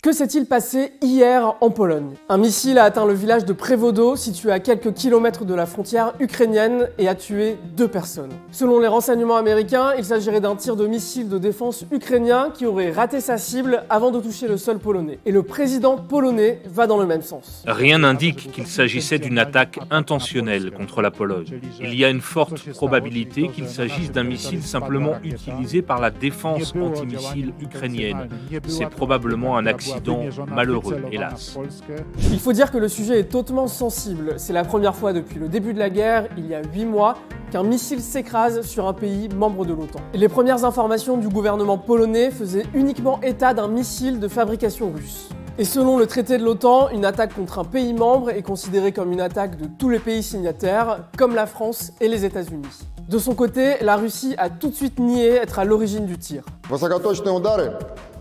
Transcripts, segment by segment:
Que s'est-il passé hier en Pologne? Un missile a atteint le village de Przewodo, situé à quelques kilomètres de la frontière ukrainienne, et a tué 2 personnes. Selon les renseignements américains, il s'agirait d'un tir de missile de défense ukrainien qui aurait raté sa cible avant de toucher le sol polonais. Et le président polonais va dans le même sens. Rien n'indique qu'il s'agissait d'une attaque intentionnelle contre la Pologne. Il y a une forte probabilité qu'il s'agisse d'un missile simplement utilisé par la défense antimissile ukrainienne. C'est probablement un accident malheureux, hélas. Il faut dire que le sujet est hautement sensible. C'est la première fois depuis le début de la guerre, il y a 8 mois, qu'un missile s'écrase sur un pays membre de l'OTAN. Les premières informations du gouvernement polonais faisaient uniquement état d'un missile de fabrication russe. Et selon le traité de l'OTAN, une attaque contre un pays membre est considérée comme une attaque de tous les pays signataires, comme la France et les États-Unis. De son côté, la Russie a tout de suite nié être à l'origine du tir. Высокоточные удары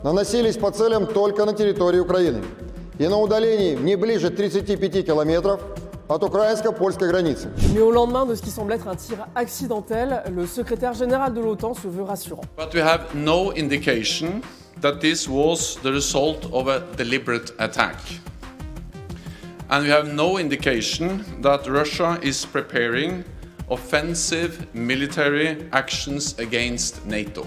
наносились по целям только на территории Украины и на удалении не ближе 35 километров от украинско-польской границы. Mais au lendemain de ce qui semble être un tir accidentel, le secrétaire général de l'OTAN se veut rassurant. But we have no indication that this was the result of a deliberate attack. And we have no indication that Russia is preparing offensive military actions against NATO.